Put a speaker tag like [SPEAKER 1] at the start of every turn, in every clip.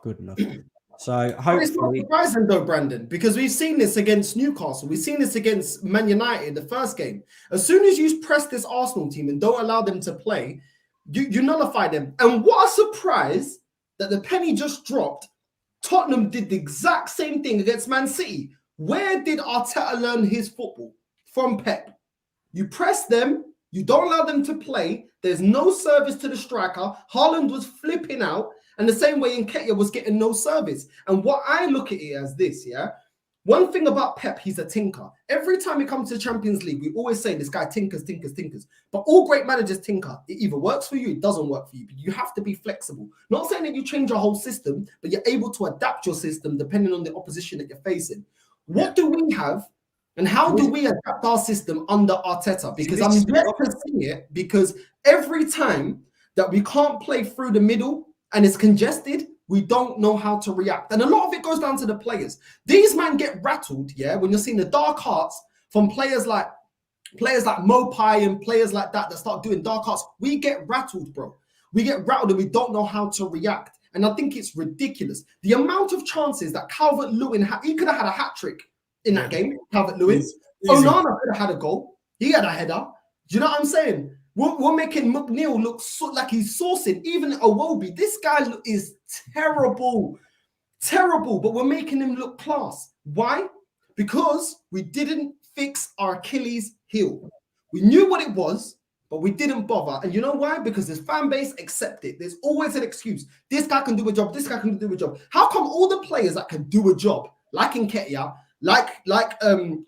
[SPEAKER 1] good enough. So
[SPEAKER 2] But it's not
[SPEAKER 1] hopefully,
[SPEAKER 2] surprising though, Brandon, because we've seen this against Newcastle. We've seen this against Man United, the first game. As soon as you press this Arsenal team and don't allow them to play, you nullify them. And what a surprise that the penny just dropped. Tottenham did the exact same thing against Man City. Where did Arteta learn his football? From Pep. You press them, you don't allow them to play. There's no service to the striker. Haaland was flipping out. And the same way Nketiah was getting no service. And what I look at it as this, yeah? One thing about Pep, he's a tinker. Every time he comes to the Champions League, we always say this guy tinkers. But all great managers tinker. It either works for you, it doesn't work for you. But you have to be flexible. Not saying that you change your whole system, but you're able to adapt your system depending on the opposition that you're facing. What do we have? And how do we adapt our system under Arteta? Because I'm yet to see it, because every time that we can't play through the middle and it's congested, we don't know how to react. And a lot of it goes down to the players. These men get rattled, yeah, when you're seeing the dark arts from players like Mopai and players like that start doing dark arts. We get rattled, bro. We get rattled and we don't know how to react. And I think it's ridiculous. The amount of chances that Calvert-Lewin had, he could have had a hat-trick in that game, Calvert-Lewin. Onana could have had a goal. He had a header. Do you know what I'm saying? We're making McNeil look like he's saucing. Even Iwobi, this guy is terrible. Terrible, but we're making him look class. Why? Because we didn't fix our Achilles heel. We knew what it was, but we didn't bother. And you know why? Because this fan base accept it. There's always an excuse. This guy can do a job. This guy can do a job. How come all the players that can do a job, like Nketiah, like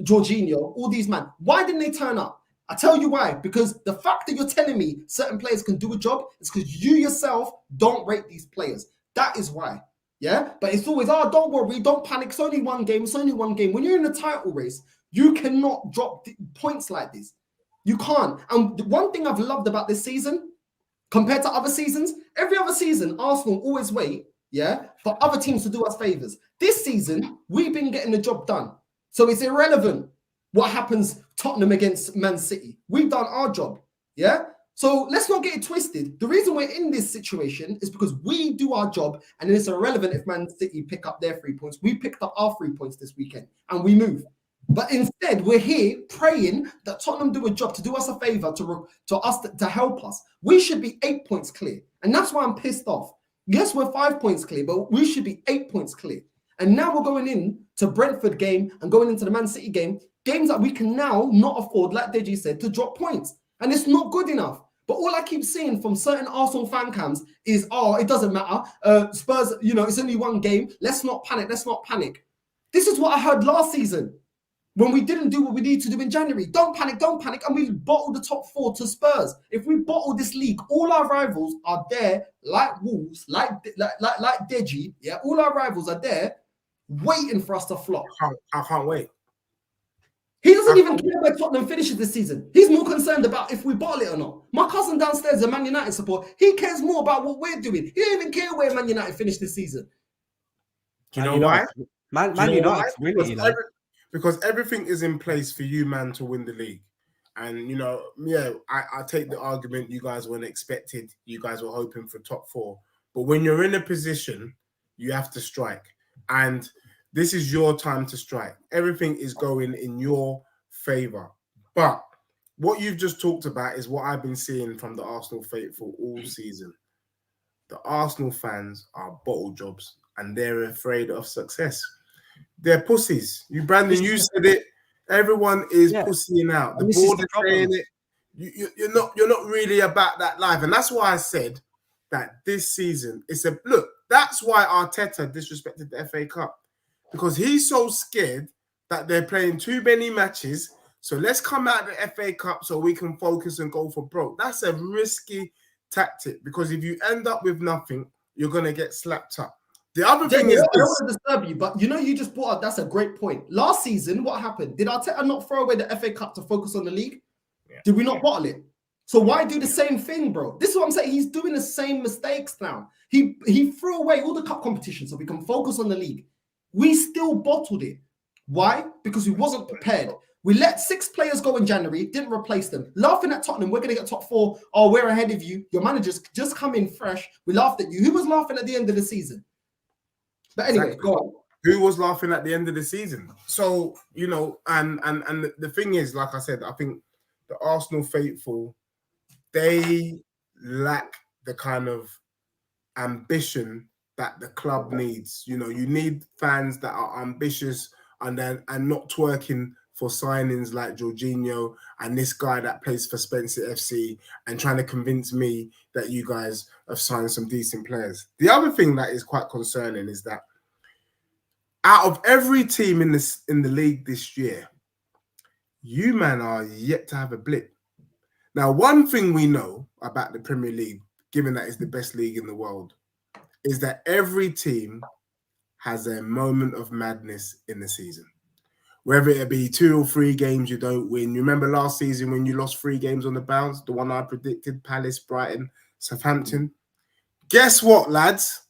[SPEAKER 2] Jorginho, all these men, why didn't they turn up? I tell you why. Because the fact that you're telling me certain players can do a job is because you yourself don't rate these players. That is why. Yeah? But it's always, don't worry, don't panic. It's only one game. It's only one game. When you're in a title race, you cannot drop points like this. You can't. And one thing I've loved about this season, compared to other seasons, every other season, Arsenal always wait, yeah, for other teams to do us favors. This season, we've been getting the job done. So it's irrelevant what happens Tottenham against Man City. We've done our job, yeah? So let's not get it twisted. The reason we're in this situation is because we do our job, and it's irrelevant if Man City pick up their 3 points. We picked up our 3 points this weekend, and we move. But instead, we're here praying that Tottenham do a job to do us a favor, to help us. We should be 8 points clear. And that's why I'm pissed off. Yes, we're 5 points clear, but we should be 8 points clear. And now we're going in to Brentford game and going into the Man City game, games that we can now not afford, like Deji said, to drop points. And it's not good enough. But all I keep seeing from certain Arsenal fan cams is, it doesn't matter. Spurs, it's only one game. Let's not panic. Let's not panic. This is what I heard last season when we didn't do what we need to do in January. Don't panic. And we bottled the top 4 to Spurs. If we bottle this league, all our rivals are there, like Wolves, like Deji. Yeah, all our rivals are there, waiting for us to flop.
[SPEAKER 3] I can't wait.
[SPEAKER 2] He doesn't even care where Tottenham finishes this season. He's more concerned about if we bottle it or not. My cousin downstairs is a Man United supporter. He cares more about what we're doing. He don't even care where Man United finished this season.
[SPEAKER 3] Do you know why?
[SPEAKER 1] Man United's winning,
[SPEAKER 3] because everything is in place for you, man, to win the league. And, I take the argument you guys weren't expected. You guys were hoping for top 4. But when you're in a position, you have to strike. And this is your time to strike. Everything is going in your favor. But what you've just talked about is what I've been seeing from the Arsenal faithful all season. The Arsenal fans are bottle jobs and they're afraid of success. They're pussies. Brandon, you said it. Everyone is pussying out. The board is saying it. You're not really about that life. And that's why I said that this season, that's why Arteta disrespected the FA Cup. Because he's so scared that they're playing too many matches. So let's come out of the FA Cup so we can focus and go for broke. That's a risky tactic, because if you end up with nothing, you're going to get slapped up. The other thing is, I don't want to disturb
[SPEAKER 2] you, but you just brought up, that's a great point. Last season, what happened? Did Arteta not throw away the FA Cup to focus on the league? Yeah. Did we not bottle it? So why do the same thing, bro? This is what I'm saying. He's doing the same mistakes now. He threw away all the cup competitions so we can focus on the league. We still bottled it. Why? Because we wasn't prepared. We let 6 players go in January, didn't replace them. Laughing at Tottenham, we're going to get top 4. Oh, we're ahead of you. Your managers just come in fresh. We laughed at you. Who was laughing at the end of the season? But anyway,
[SPEAKER 3] Exactly.
[SPEAKER 2] go on.
[SPEAKER 3] Who was laughing at the end of the season? So, you know, and the thing is, like I said, I think the Arsenal faithful, they lack the kind of ambition that the club needs. You know, you need fans that are ambitious and not twerking for signings like Jorginho and this guy that plays for Spencer FC and trying to convince me that you guys have signed some decent players. The other thing that is quite concerning is that out of every team in the league this year, you man are yet to have a blip. Now, one thing we know about the Premier League, given that it's the best league in the world, is that every team has a moment of madness in the season. Whether it be 2 or 3 games you don't win. You remember last season when you lost 3 games on the bounce? The one I predicted, Palace, Brighton, Southampton. Guess what, lads?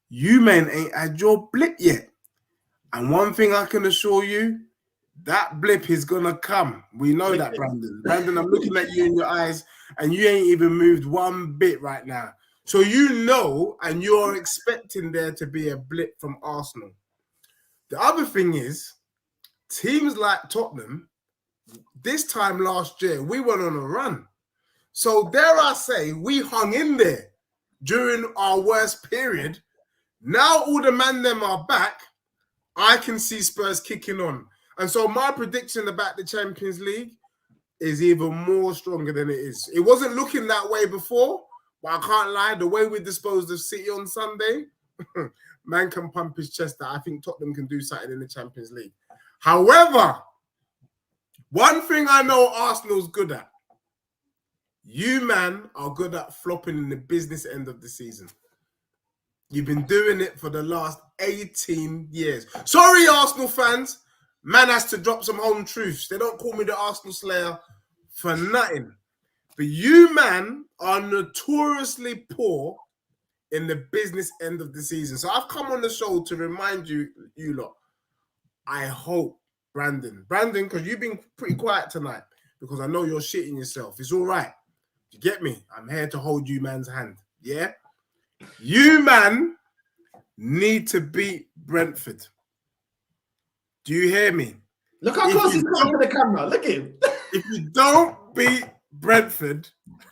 [SPEAKER 3] You men ain't had your blip yet. And one thing I can assure you, that blip is going to come. We know that, Brandon. Brandon, I'm looking at you in your eyes, and you ain't even moved one bit right now. So you know, and you're expecting there to be a blip from Arsenal. The other thing is, teams like Tottenham, this time last year, we went on a run. So dare I say, we hung in there during our worst period. Now all the man them are back. I can see Spurs kicking on. And so my prediction about the Champions League is even more stronger than it is. It wasn't looking that way before, but I can't lie. The way we disposed of City on Sunday, man can pump his chest that I think Tottenham can do something in the Champions League. However, one thing I know Arsenal's good at, you man are good at flopping in the business end of the season. You've been doing it for the last 18 years. Sorry, Arsenal fans. Man has to drop some home truths. They don't call me the Arsenal Slayer for nothing. But you, man, are notoriously poor in the business end of the season. So I've come on the show to remind you lot, I hope, Brandon, because you've been pretty quiet tonight because I know you're shitting yourself. It's all right. You get me? I'm here to hold you man's hand. Yeah? You, man, need to beat Brentford. Do you hear me?
[SPEAKER 2] Look how close he's come to the camera. Look at him.
[SPEAKER 3] If you don't beat Brentford,